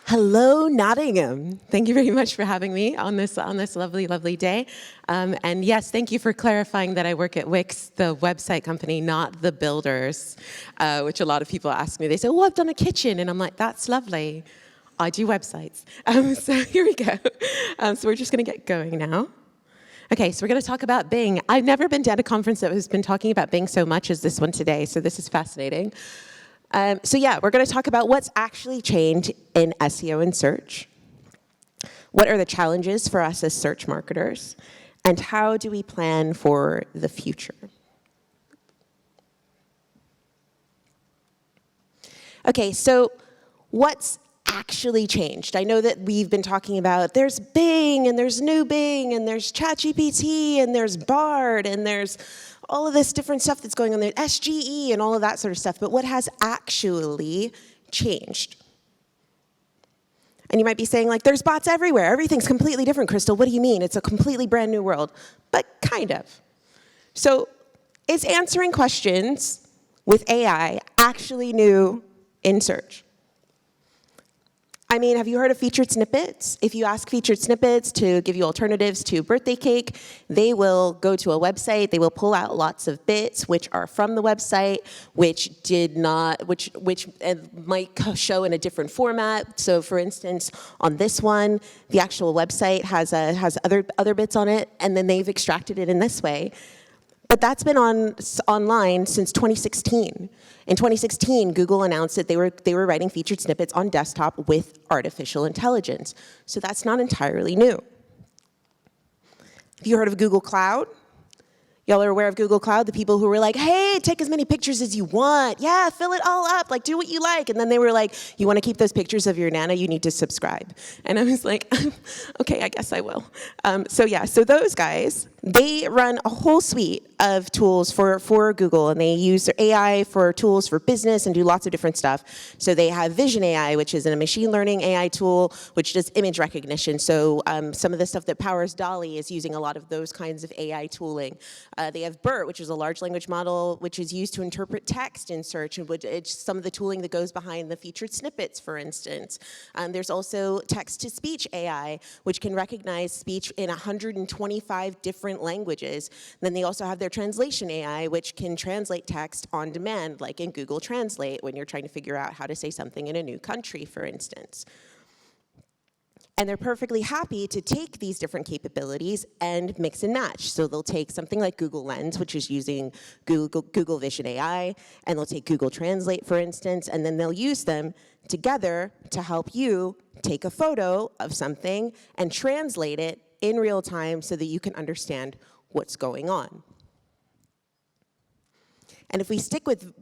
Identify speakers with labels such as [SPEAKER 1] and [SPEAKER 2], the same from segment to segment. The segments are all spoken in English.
[SPEAKER 1] Hello, Nottingham. Thank you very much for having me on this lovely, lovely day. And yes, thank you for clarifying that I work at Wix, the website company, not the builders, which a lot of people ask me. They say, oh, I've done a kitchen. And I'm like, that's lovely. I do websites. So here we go. So we're just going to get going now. Okay, so we're going to talk about Bing. I've never been to a conference that has been talking about Bing so much as this one today, so this is fascinating. So yeah, we're going to talk about what's actually changed in SEO and search. What are the challenges for us as search marketers? And how do we plan for the future? Okay, so what's actually changed? I know that we've been talking about there's Bing, and there's new Bing, and there's ChatGPT, and there's Bard, and there's all of this different stuff that's going on there, SGE, and all of that sort of stuff. But what has actually changed? And you might be saying, like, there's bots everywhere. Everything's completely different, Crystal. What do you mean? It's a completely brand new world. But kind of. So is answering questions with AI actually new in search? I mean, have you heard of featured snippets? If you ask featured snippets to give you alternatives to birthday cake, they will go to a website, they will pull out lots of bits which are from the website, which might show in a different format. So for instance, on this one, the actual website has other bits on it, and then they've extracted it in this way. But that's been online since 2016. In 2016, Google announced that they were writing featured snippets on desktop with artificial intelligence. So that's not entirely new. Have you heard of Google Cloud? Y'all are aware of Google Cloud, the people who were like, hey, take as many pictures as you want. Yeah, fill it all up, like do what you like. And then they were like, you want to keep those pictures of your Nana, you need to subscribe. And I was like, okay, I guess I will. So those guys, they run a whole suite of tools for Google, and they use their AI for tools for business and do lots of different stuff. So they have Vision AI, which is a machine learning AI tool, which does image recognition. So some of the stuff that powers DALL-E is using a lot of those kinds of AI tooling. They have BERT, which is a large language model, which is used to interpret text in search, and it's some of the tooling that goes behind the featured snippets, for instance. There's also text-to-speech AI, which can recognize speech in 125 different languages. Then they also have their translation AI, which can translate text on demand, like in Google Translate, when you're trying to figure out how to say something in a new country, for instance. And they're perfectly happy to take these different capabilities and mix and match. So they'll take something like Google Lens, which is using Google Vision AI, and they'll take Google Translate, for instance, and then they'll use them together to help you take a photo of something and translate it in real time so that you can understand what's going on. And if we stick with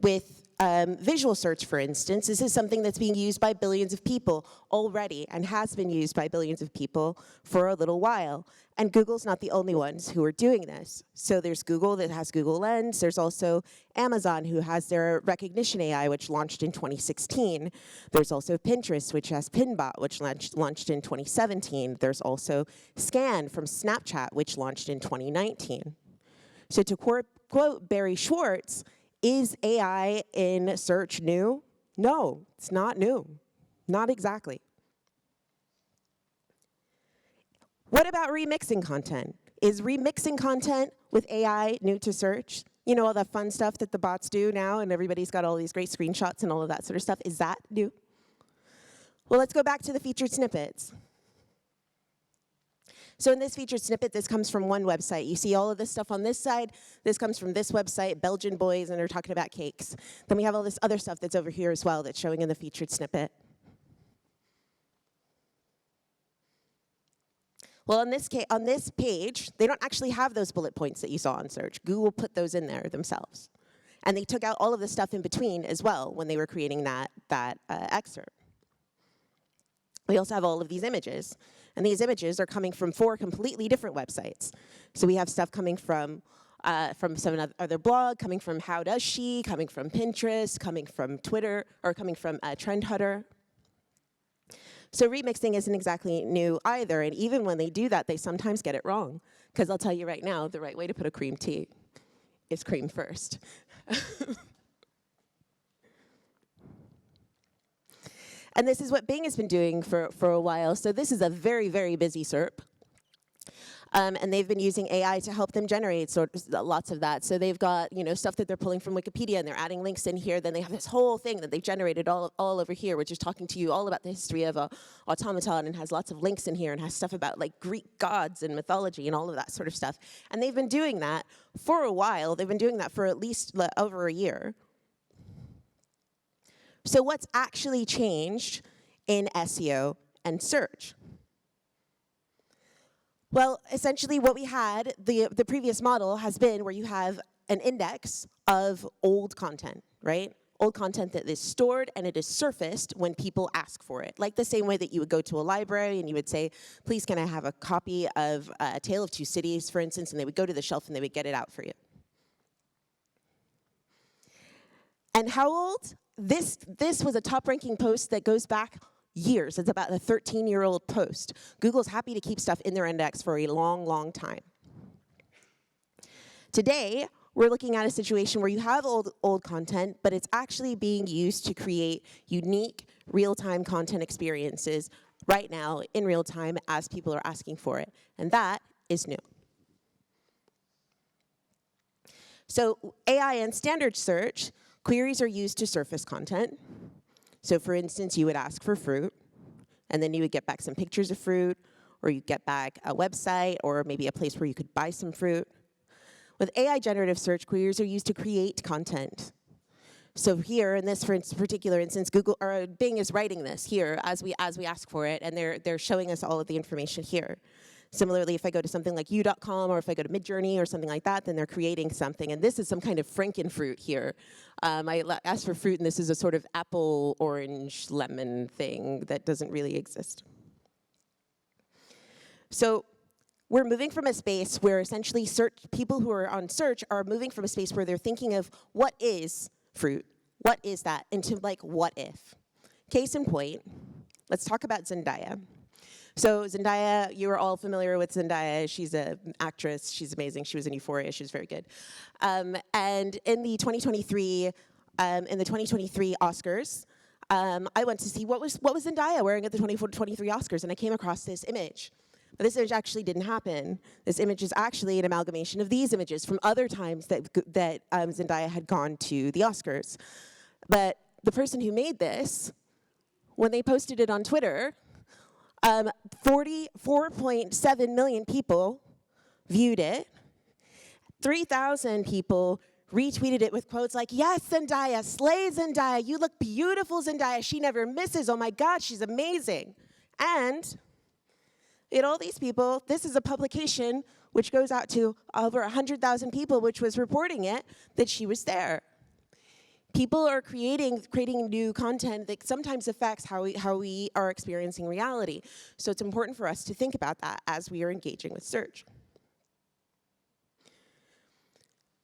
[SPEAKER 1] visual search, for instance, this is something that's being used by billions of people already and has been used by billions of people for a little while. And Google's not the only ones who are doing this. So there's Google that has Google Lens. There's also Amazon, who has their recognition AI, which launched in 2016. There's also Pinterest, which has Pinbot, which launched in 2017. There's also Scan from Snapchat, which launched in 2019. So to quote Barry Schwartz, is AI in search new? No, it's not new. Not exactly. What about remixing content? Is remixing content with AI new to search? You know, all that fun stuff that the bots do now, and everybody's got all these great screenshots and all of that sort of stuff. Is that new? Well, let's go back to the featured snippets. So in this featured snippet, this comes from one website. You see all of this stuff on this side. This comes from this website, Belgian boys, and they're talking about cakes. Then we have all this other stuff that's over here as well that's showing in the featured snippet. Well, on this page, they don't actually have those bullet points that you saw on search. Google put those in there themselves. And they took out all of the stuff in between as well when they were creating that excerpt. We also have all of these images. And these images are coming from 4 completely different websites. So we have stuff coming from some other blog, coming from How Does She, coming from Pinterest, coming from Twitter, or coming from Trend Hunter. So remixing isn't exactly new either. And even when they do that, they sometimes get it wrong. Because I'll tell you right now, the right way to put a cream tea is cream first. And this is what Bing has been doing for a while. So this is a very, very busy SERP. And they've been using AI to help them generate lots of that. So they've got stuff that they're pulling from Wikipedia, and they're adding links in here. Then they have this whole thing that they've generated all over here, which is talking to you all about the history of automaton, and has lots of links in here, and has stuff about like Greek gods and mythology and all of that sort of stuff. And they've been doing that for a while. They've been doing that for at least over a year. So what's actually changed in SEO and search? Well, essentially what we had, the previous model has been where you have an index of old content, right? Old content that is stored and it is surfaced when people ask for it. Like the same way that you would go to a library and you would say, please can I have a copy of A Tale of Two Cities, for instance, and they would go to the shelf and they would get it out for you. And how old? This was a top-ranking post that goes back years. It's about a 13-year-old post. Google's happy to keep stuff in their index for a long, long time. Today, we're looking at a situation where you have old content, but it's actually being used to create unique, real-time content experiences right now, in real time, as people are asking for it. And that is new. So AI and standard search, queries are used to surface content. So for instance, you would ask for fruit, and then you would get back some pictures of fruit, or you get back a website, or maybe a place where you could buy some fruit. With AI generative search, queries are used to create content. So here, in this particular instance, Google or Bing is writing this here as we ask for it, and they're showing us all of the information here. Similarly, if I go to something like you.com, or if I go to Midjourney or something like that, then they're creating something. And this is some kind of frankenfruit here. I asked for fruit, and this is a sort of apple, orange, lemon thing that doesn't really exist. So we're moving from a space where essentially people who are on search are moving from a space where they're thinking of what is fruit, what is that, into like what if. Case in point, let's talk about Zendaya. So Zendaya, you are all familiar with Zendaya. She's an actress. She's amazing. She was in Euphoria. She was very good. And in the 2023 Oscars, I went to see what was Zendaya wearing at the 2023 Oscars, and I came across this image. But this image actually didn't happen. This image is actually an amalgamation of these images from other times that Zendaya had gone to the Oscars. But the person who made this, when they posted it on Twitter, 44.7 million people viewed it. 3,000 people retweeted it with quotes like, yes, Zendaya, slay Zendaya, you look beautiful, Zendaya, she never misses, oh my God, she's amazing. And all these people, this is a publication which goes out to over 100,000 people, which was reporting it, that she was there. People are creating new content that sometimes affects how we are experiencing reality. So it's important for us to think about that as we are engaging with search.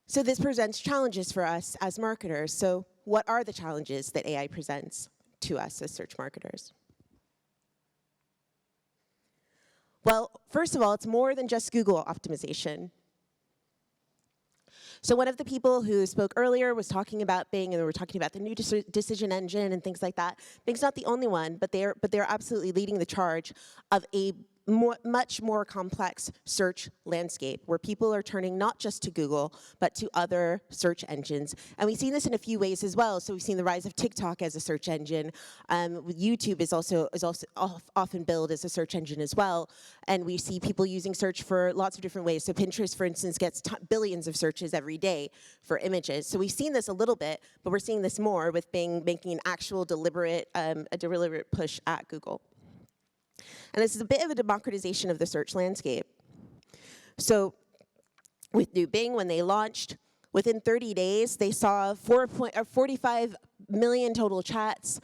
[SPEAKER 1] So this presents challenges for us as marketers. So what are the challenges that AI presents to us as search marketers? Well, first of all, it's more than just Google optimization. So one of the people who spoke earlier was talking about Bing, and we were talking about the new decision engine and things like that. Bing's not the only one, but they're absolutely leading the charge of a much more complex search landscape where people are turning not just to Google, but to other search engines. And we've seen this in a few ways as well. So we've seen the rise of TikTok as a search engine. YouTube is also often billed as a search engine as well. And we see people using search for lots of different ways. So Pinterest, for instance, gets billions of searches every day for images. So we've seen this a little bit, but we're seeing this more with Bing making an actual deliberate push at Google. And this is a bit of a democratization of the search landscape. So with new Bing, when they launched, within 30 days, they saw 45 million total chats,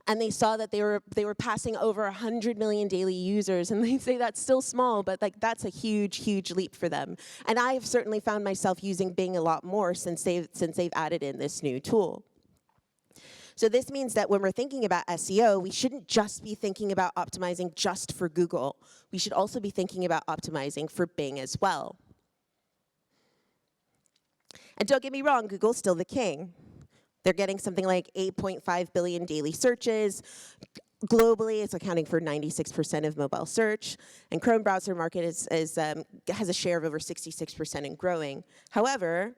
[SPEAKER 1] and they saw that they were passing over 100 million daily users. And they say that's still small, but like that's a huge, huge leap for them. And I have certainly found myself using Bing a lot more since they've added in this new tool. So this means that when we're thinking about SEO, we shouldn't just be thinking about optimizing just for Google. We should also be thinking about optimizing for Bing as well. And don't get me wrong, Google's still the king. They're getting something like 8.5 billion daily searches. Globally, it's accounting for 96% of mobile search, and Chrome browser market has a share of over 66% and growing. However,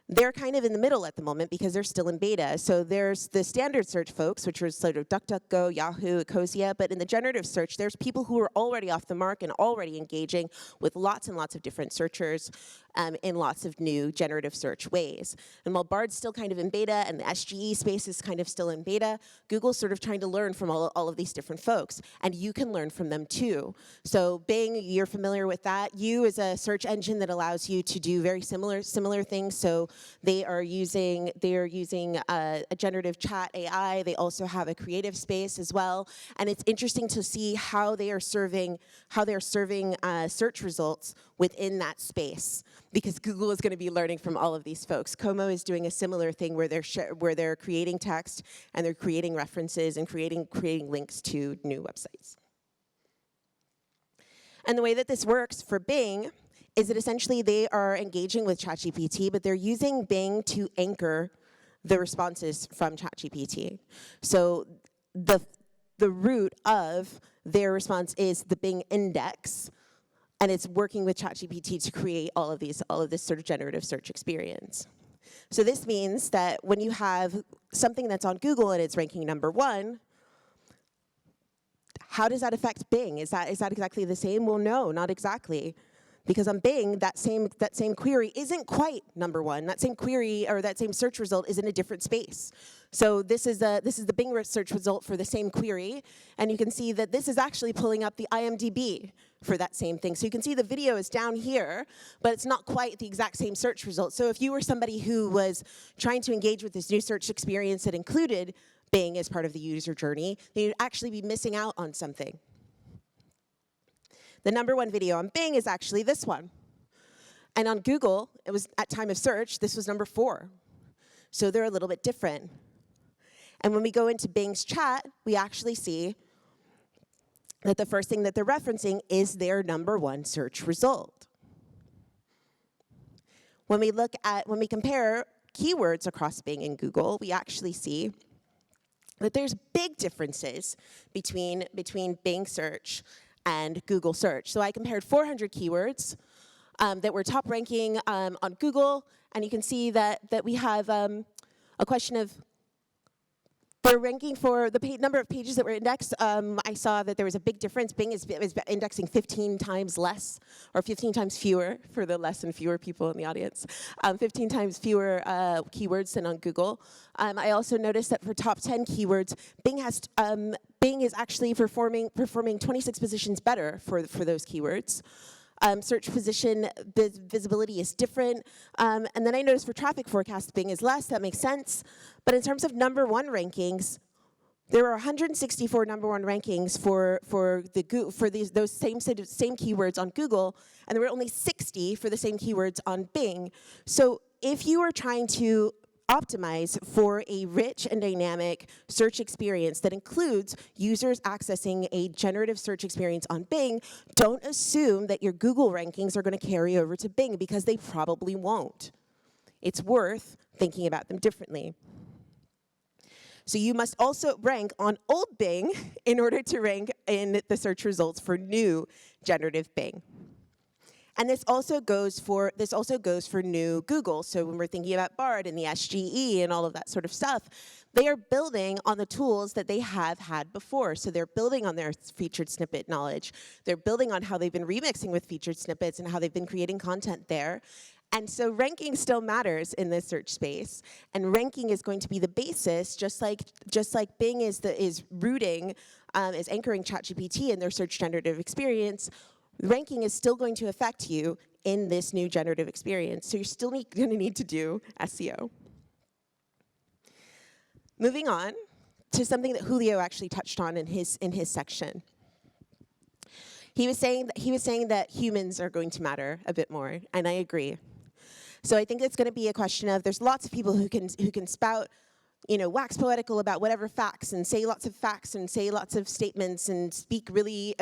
[SPEAKER 1] they're kind of in the middle at the moment because they're still in beta. So there's the standard search folks, which are sort of DuckDuckGo, Yahoo, Ecosia, but in the generative search, there's people who are already off the mark and already engaging with lots and lots of different searchers in lots of new generative search ways. And while Bard's still kind of in beta and the SGE space is kind of still in beta, Google's sort of trying to learn from all of these different folks, and you can learn from them too. So Bing, you're familiar with that. You is a search engine that allows you to do very similar things. So they are using a generative chat AI. They also have a creative space as well, and it's interesting to see how they are serving search results within that space, because Google is going to be learning from all of these folks. Como is doing a similar thing where they're creating text and they're creating references and creating links to new websites. And the way that this works for Bing is that essentially they are engaging with ChatGPT, but they're using Bing to anchor the responses from ChatGPT. So the root of their response is the Bing index, and it's working with ChatGPT to create all of this sort of generative search experience. So this means that when you have something that's on Google and it's ranking #1, how does that affect Bing? Is that exactly the same? Well, no, not exactly. Because on Bing, that same query isn't quite #1. That same query or that same search result is in a different space. So this is the Bing search result for the same query, and you can see that this is actually pulling up the IMDb for that same thing. So you can see the video is down here, but it's not quite the exact same search result. So if you were somebody who was trying to engage with this new search experience that included Bing as part of the user journey, then you'd actually be missing out on something. The #1 video on Bing is actually this one. And on Google, it was at time of search, this was #4. So they're a little bit different. And when we go into Bing's chat, we actually see that the first thing that they're referencing is their #1 search result. When we compare keywords across Bing and Google, we actually see that there's big differences between Bing search and Google search. So I compared 400 keywords that were top ranking on Google, and you can see that we have a question of they're ranking for the number of pages that were indexed. I saw that there was a big difference. Bing is indexing 15 times less, or 15 times fewer for the less and fewer people in the audience. 15 times fewer keywords than on Google. I also noticed that for top 10 keywords, Bing is actually performing 26 positions better for those keywords. Search position visibility is different. And then I noticed for traffic forecast, Bing is less. That makes sense. But in terms of #1 rankings, there are 164 #1 rankings for those same keywords on Google, and there were only 60 for the same keywords on Bing. So if you are trying to optimize for a rich and dynamic search experience that includes users accessing a generative search experience on Bing, don't assume that your Google rankings are going to carry over to Bing, because they probably won't. It's worth thinking about them differently. So you must also rank on old Bing in order to rank in the search results for new generative Bing. And this also goes for new Google. So when we're thinking about Bard and the SGE and all of that sort of stuff, they are building on the tools that they have had before. So they're building on their featured snippet knowledge. They're building on how they've been remixing with featured snippets and how they've been creating content there. And so ranking still matters in this search space, and ranking is going to be the basis, just like Bing is anchoring ChatGPT in their search generative experience. Ranking is still going to affect you in this new generative experience, so you're still going to need to do SEO. Moving on to something that Julio actually touched on in his section. He was saying that humans are going to matter a bit more, and I agree. So I think it's going to be a question of, there's lots of people who can spout, wax poetical about whatever facts and say lots of facts and say lots of statements and speak really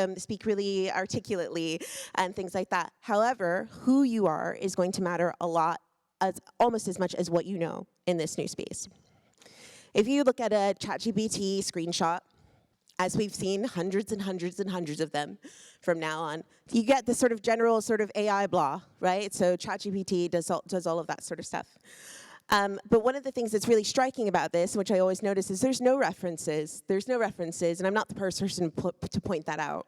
[SPEAKER 1] articulately and things like that. However, who you are is going to matter a lot, almost as much as what you know in this new space. If you look at a ChatGPT screenshot as we've seen hundreds and hundreds and hundreds of them from now on. You get this sort of general sort of AI blah, right? So ChatGPT does all of that sort of stuff. But one of the things that's really striking about this, which I always notice, is there's no references. There's no references, and I'm not the person to point that out.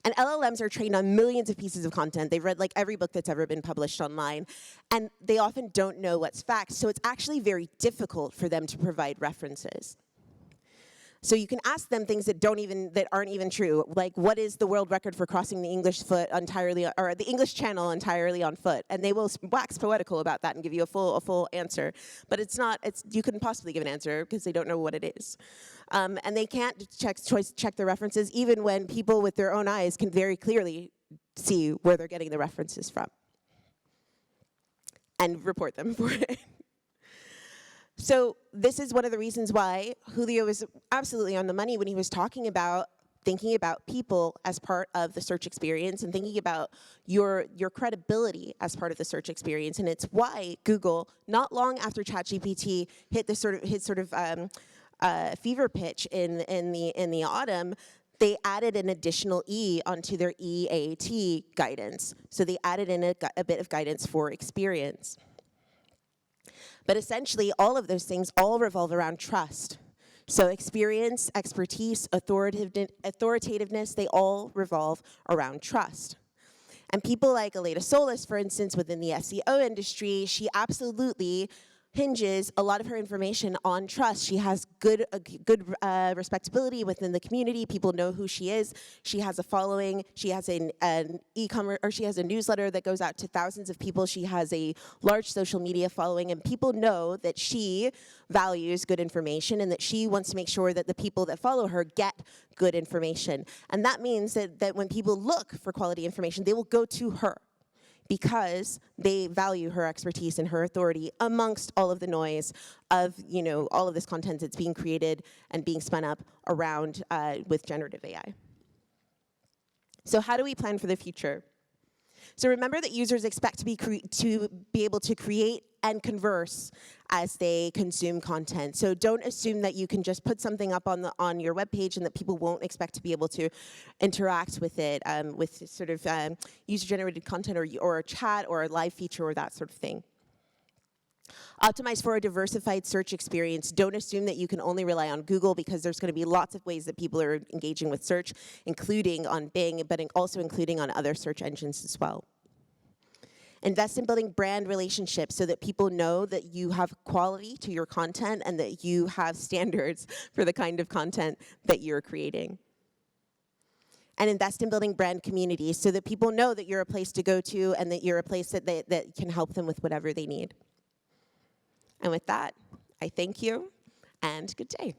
[SPEAKER 1] And LLMs are trained on millions of pieces of content. They've read like every book that's ever been published online. And they often don't know what's fact. So it's actually very difficult for them to provide references. So you can ask them things that aren't even true, like what is the world record for crossing the English foot entirely, or the English Channel entirely on foot, and they will wax poetical about that and give you a full answer. But you couldn't possibly give an answer because they don't know what it is, and they can't check the references even when people with their own eyes can very clearly see where they're getting the references from, and report them for it. So this is one of the reasons why Julio was absolutely on the money when he was talking about thinking about people as part of the search experience and thinking about your credibility as part of the search experience. And it's why Google, not long after ChatGPT hit fever pitch in the autumn, they added an additional E onto their EAT guidance. So they added in a bit of guidance for experience. But essentially, all of those things all revolve around trust. So experience, expertise, authoritativeness, they all revolve around trust. And people like Aleda Solis, for instance, within the SEO industry, she absolutely hinges a lot of her information on trust. She has good respectability within the community. People know who she is. She has a following. She has an e-commerce, or she has a newsletter that goes out to thousands of people. She has a large social media following, and people know that she values good information and that she wants to make sure that the people that follow her get good information. And that means that when people look for quality information, they will go to her, because they value her expertise and her authority amongst all of the noise of, all of this content that's being created and being spun up around with generative AI. So how do we plan for the future? So remember that users expect to be able to create and converse as they consume content. So don't assume that you can just put something up on your webpage and that people won't expect to be able to interact with it with sort of user-generated content or a chat or a live feature or that sort of thing. Optimize for a diversified search experience. Don't assume that you can only rely on Google, because there's going to be lots of ways that people are engaging with search, including on Bing, but also including on other search engines as well. Invest in building brand relationships so that people know that you have quality to your content and that you have standards for the kind of content that you're creating. And invest in building brand communities so that people know that you're a place to go to and that you're a place that can help them with whatever they need. And with that, I thank you, and good day.